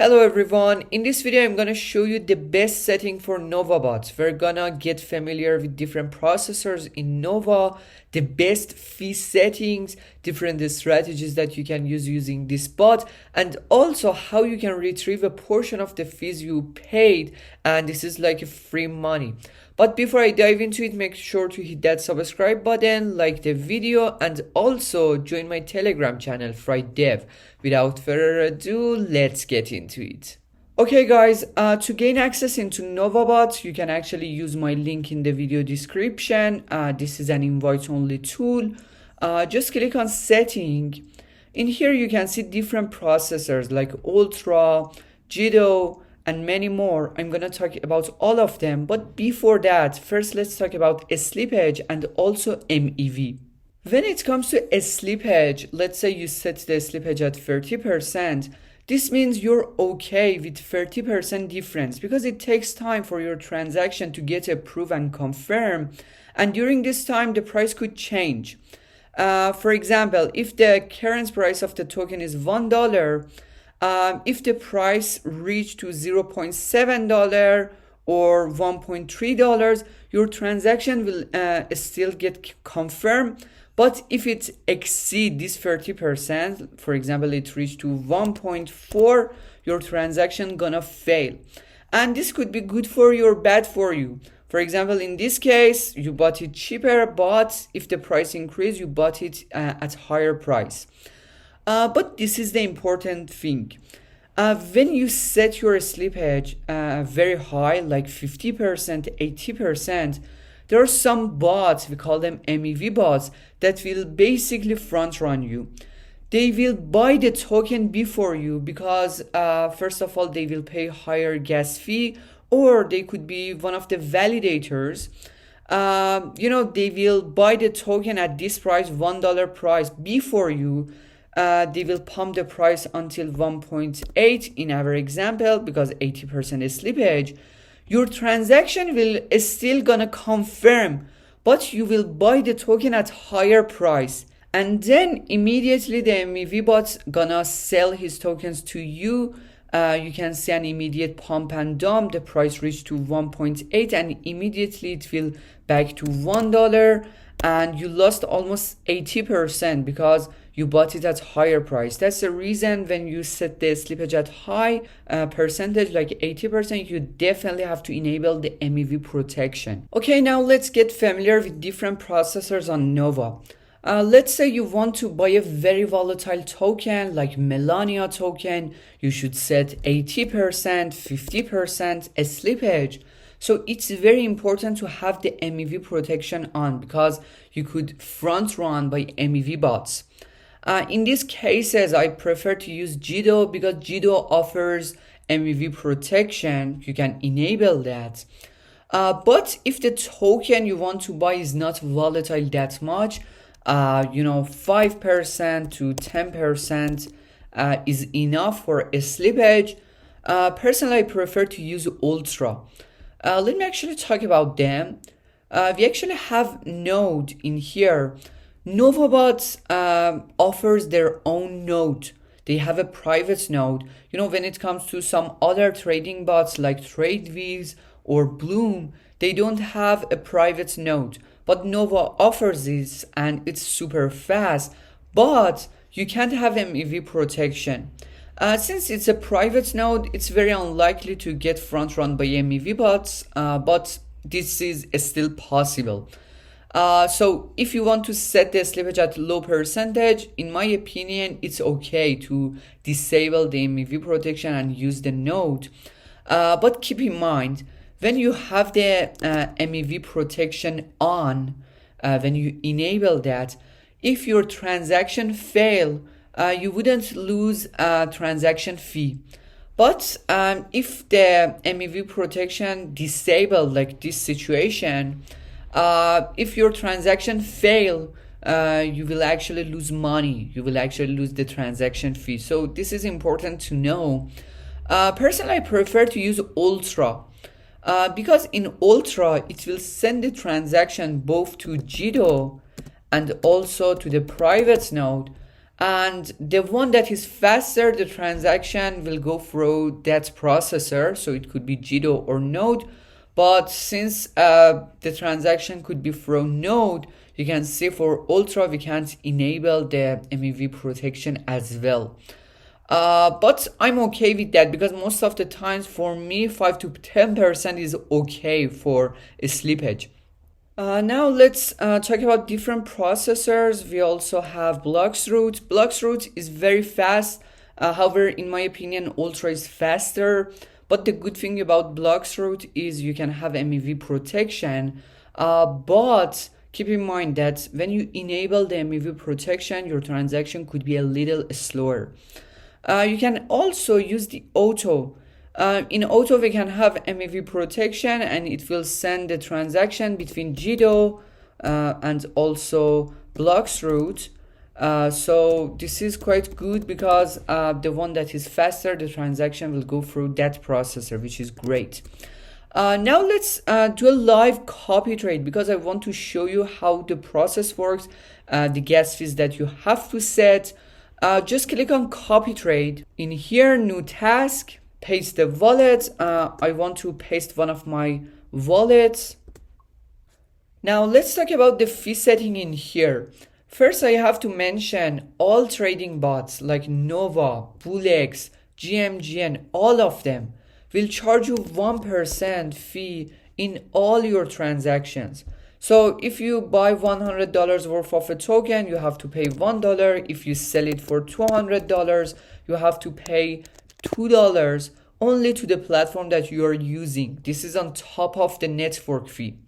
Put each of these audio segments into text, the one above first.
Hello everyone, in this video I'm gonna show you the best setting for Nova bots. We're gonna get familiar with different processors in Nova, the best fee settings, different strategies that you can use using this bot, and also how you can retrieve a portion of the fees you paid, and this is like a free money. But before I dive into it, make sure to hit that subscribe button, like the video, and also join my Telegram channel, FriDev. Without further ado, let's get into it. Okay guys, to gain access into NovaBot, you can actually use my link in the video description. This is an invite-only tool. Just click on setting. In here you can see different processors like Ultra, Jito, and many more. I'm gonna talk about all of them, but before that, first let's talk about a slippage and also MEV. When it comes to a slippage, let's say you set the slippage at 30%, this means you're okay with 30% difference because it takes time for your transaction to get approved and confirmed, and during this time the price could change. For example, if the current price of the token is $1, if the price reached to $0.7 or $1.3, your transaction will still get confirmed. But if it exceeds this 30%, for example, it reached to 1.4, your transaction gonna fail. And this could be good for you or bad for you. For example, in this case, you bought it cheaper, but if the price increased, you bought it at higher price. But this is the important thing. When you set your slippage very high, like 50%, 80%, there are some bots, we call them MEV bots, that will basically front run you. They will buy the token before you because first of all, they will pay higher gas fee, or they could be one of the validators. They will buy the token at this price, $1 price before you. They will pump the price until 1.8 in our example because 80% is slippage. Your transaction will still gonna confirm, but you will buy the token at higher price, and then immediately the MEV bot's gonna sell his tokens to you. You can see an immediate pump and dump. The price reached to 1.8 and immediately it will back to $1, and you lost almost 80% because you bought it at higher price. That's the reason when you set the slippage at high percentage, like 80%, you definitely have to enable the MEV protection. Okay, now let's get familiar with different processors on Nova. Let's say you want to buy a very volatile token like Melania token. You should set 80%, 50% a slippage. So it's very important to have the MEV protection on because you could front run by MEV bots. In these cases, I prefer to use Jito because Jito offers MEV protection. You can enable that. But if the token you want to buy is not volatile that much, 5% to 10% is enough for a slippage. Personally, I prefer to use Ultra. Let me actually talk about them. We actually have node in here. NovaBot offers their own node. They have a private node. When it comes to some other trading bots like TradeViz or Bloom, they don't have a private node. But Nova offers this and it's super fast. But you can't have MEV protection. Since it's a private node, it's very unlikely to get front run by MEV bots, but this is still possible. So if you want to set the slippage at low percentage, in my opinion, it's okay to disable the MEV protection and use the node. But keep in mind, when you have the MEV protection on, when you enable that, if your transaction fail, you wouldn't lose a transaction fee. But if the MEV protection disabled like this situation, if your transaction fail, you will actually lose money. You will actually lose the transaction fee. So this is important to know. Personally, I prefer to use Ultra because in Ultra, it will send the transaction both to Jito and also to the private node. And the one that is faster, the transaction will go through that processor. So it could be Jito or Node. But since the transaction could be through Node, you can see for Ultra, we can't enable the MEV protection as well. But I'm okay with that because most of the times for me, 5 to 10% is okay for a slippage. Now let's talk about different processors. We also have Bloxroute. Bloxroute is very fast. However, in my opinion, Ultra is faster. But the good thing about Bloxroute is you can have MEV protection. But keep in mind that when you enable the MEV protection, your transaction could be a little slower. You can also use the auto. In auto, we can have MEV protection and it will send the transaction between Jito and also Bloxroute. So this is quite good because the one that is faster, the transaction will go through that processor, which is great. Now let's do a live copy trade because I want to show you how the process works, the gas fees that you have to set. Just click on copy trade. In here, new task, paste the wallet. I want to paste one of my wallets. Now let's talk about the fee setting in here. First, I have to mention all trading bots like Nova, Bullx, GMGN, all of them will charge you 1% fee in all your transactions. So if you buy $100 worth of a token, you have to pay $1. If you sell it for $200, you have to pay $2 only to the platform that you are using. This is on top of the network fee.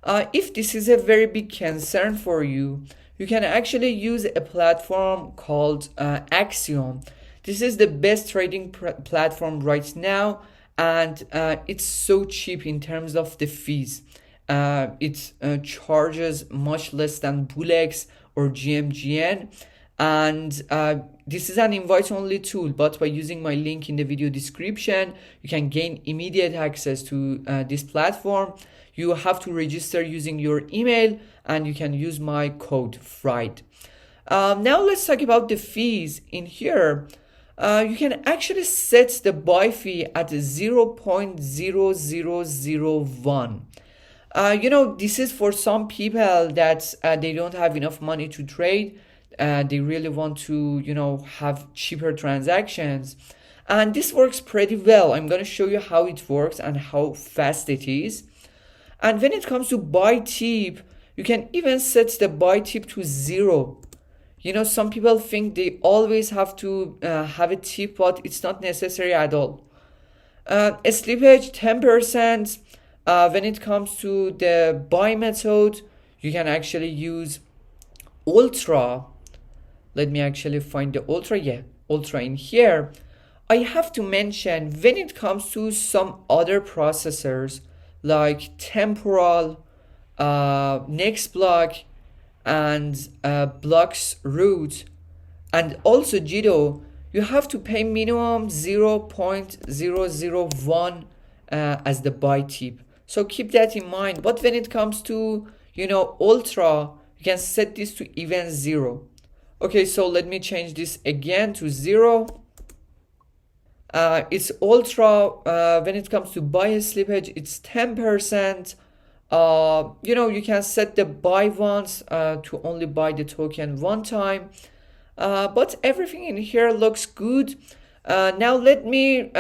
If this is a very big concern for you, you can actually use a platform called Axiom. This is the best trading platform right now, and it's so cheap in terms of the fees. It charges much less than Bullx or GMGN, and this is an invite-only tool, but by using my link in the video description, you can gain immediate access to this platform. You have to register using your email, and you can use my code FRIDE. Now let's talk about the fees. In here, you can actually set the buy fee at 0.0001. This is for some people that they don't have enough money to trade. They really want to, have cheaper transactions. And this works pretty well. I'm going to show you how it works and how fast it is. And when it comes to buy tip, you can even set the buy tip to 0. Some people think they always have to have a tip, but it's not necessary at all. A slippage 10%. When it comes to the buy method, you can actually use Ultra. Let me actually find the Ultra. Yeah, Ultra in here. I have to mention when it comes to some other processors like Temporal, Nextblock, and Bloxroute, and also Jito, you have to pay minimum 0.001 as the buy tip. So keep that in mind. But when it comes to, Ultra, you can set this to even 0. Okay, so let me change this again to 0. It's Ultra. When it comes to buy a slippage, it's 10%. You can set the buy once to only buy the token one time. But everything in here looks good. Now let me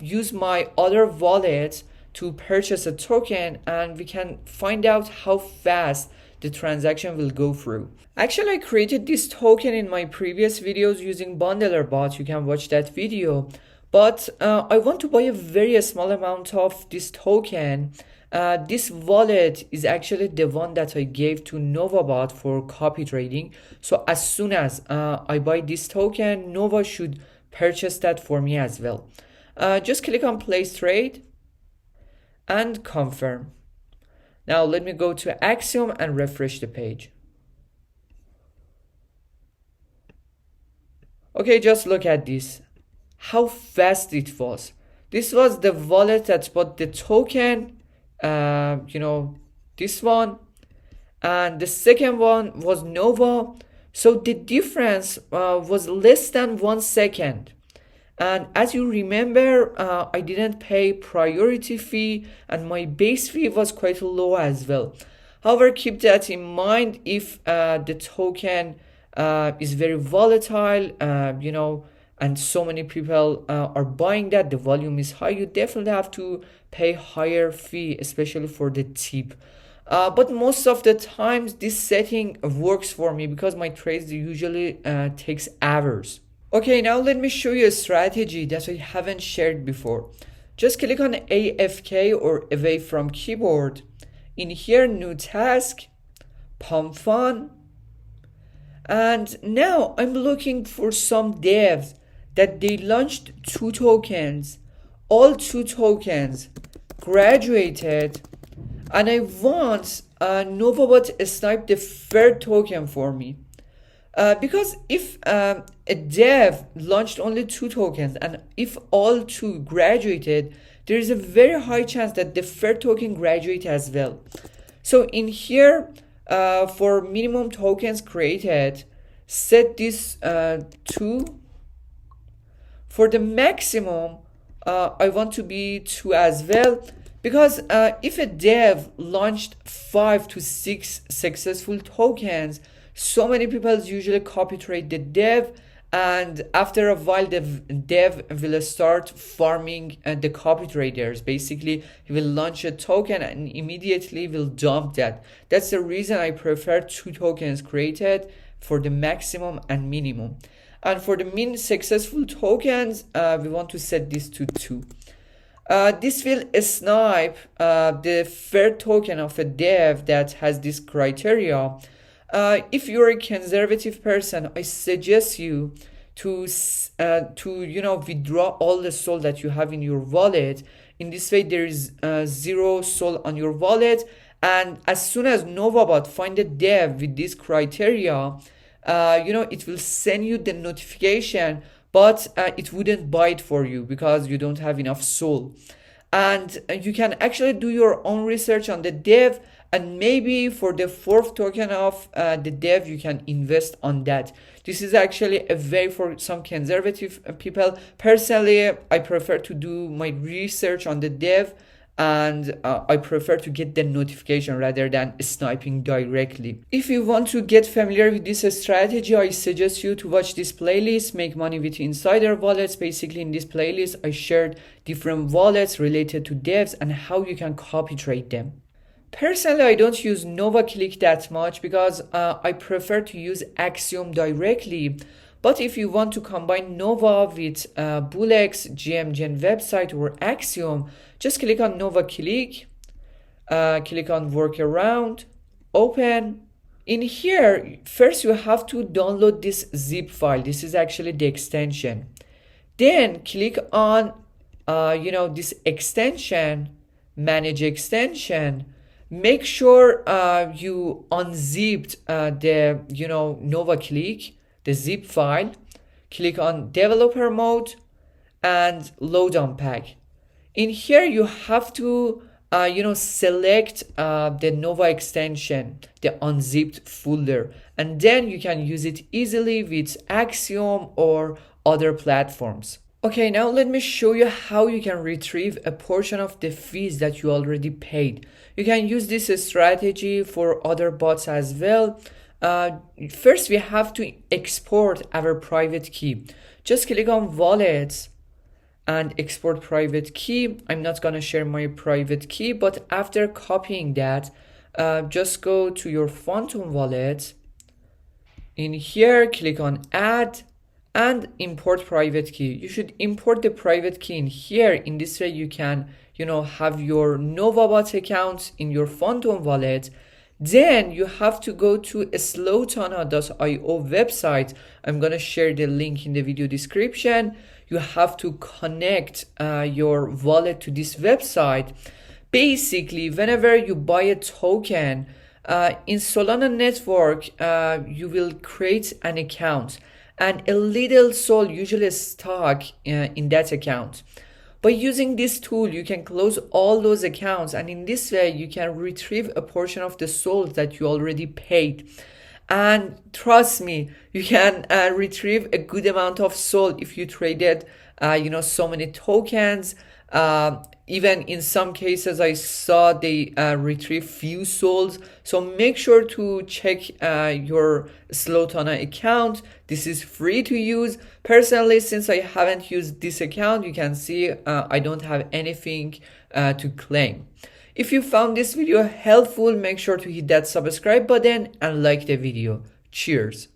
use my other wallet to purchase a token, and we can find out how fast the transaction will go through. Actually, I created this token in my previous videos using Bundler Bot. You can watch that video. But I want to buy a very small amount of this token. This wallet is actually the one that I gave to NovaBot for copy trading. So as soon as I buy this token, Nova should purchase that for me as well. Just click on place trade and confirm. Now let me go to Axiom and refresh the page. Okay, just look at this. How fast it was. This was the wallet that bought the token, this one. And the second one was Nova. So the difference was less than 1 second. And as you remember, I didn't pay priority fee and my base fee was quite low as well. However, keep that in mind if the token is very volatile, and so many people are buying that, the volume is high, you definitely have to pay higher fee, especially for the tip. But most of the times this setting works for me because my trades usually takes hours. Okay, now let me show you a strategy that I haven't shared before. Just click on AFK or away from keyboard. In here, new task, pump fun. And now I'm looking for some devs that they launched 2 tokens. All 2 tokens graduated. And I want NovaBot snipe the third token for me. Because if a dev launched only 2 tokens and if all 2 graduated, there is a very high chance that the third token graduate as well. So in here, for minimum tokens created, set this 2. For the maximum, I want to be 2 as well. Because if a dev launched 5 to 6 successful tokens, so many people usually copy trade the dev, and after a while the dev will start farming the copy traders. Basically, he will launch a token and immediately will dump that. That's the reason I prefer 2 tokens created for the maximum and minimum. And for the min successful tokens, we want to set this to 2. This will snipe the third token of a dev that has this criteria. If you're a conservative person, I suggest you to withdraw all the SOL that you have in your wallet. In this way, there is 0 SOL on your wallet, and as soon as NovaBot find a dev with this criteria, it will send you the notification, but it wouldn't buy it for you because you don't have enough SOL. And you can actually do your own research on the dev, and maybe for the 4th token of the dev, you can invest on that. This is actually a way for some conservative people. Personally, I prefer to do my research on the dev, and I prefer to get the notification rather than sniping directly. If you want to get familiar with this strategy, I suggest you to watch this playlist, Make Money with Insider Wallets. Basically, in this playlist, I shared different wallets related to devs and how you can copy trade them. Personally, I don't use NovaClick that much because I prefer to use Axiom directly. But if you want to combine Nova with Bullx, GMGen website, or Axiom, just click on NovaClick, click on Workaround, open. In here, first you have to download this zip file. This is actually the extension. Then click on this extension, Manage Extension. Make sure you unzipped the NovaClick, the zip file. Click on developer mode and load unpack. In here you have to select the Nova extension, the unzipped folder, and then you can use it easily with Axiom or other platforms. Okay, now let me show you how you can retrieve a portion of the fees that you already paid. You can use this strategy for other bots as well. First, we have to export our private key. Just click on Wallets and export private key. I'm not gonna share my private key, but after copying that, just go to your Phantom wallet. In here, click on Add and import private key. You should import the private key in here. In this way, you can have your NovaBot account in your Phantom wallet. Then you have to go to slowtana.io website. I'm gonna share the link in the video description. You have to connect your wallet to this website. Basically, whenever you buy a token in Solana network, you will create an account, and a little SOL usually stuck in that account. By using this tool, you can close all those accounts, and in this way, you can retrieve a portion of the SOL that you already paid. And trust me, you can retrieve a good amount of SOL if you traded so many tokens. Even in some cases I saw they retrieve few souls. So make sure to check your Slotana account. This is free to use. Personally, since I haven't used this account, you can see I don't have anything to claim. If you found this video helpful, make sure to hit that subscribe button and like the video. Cheers.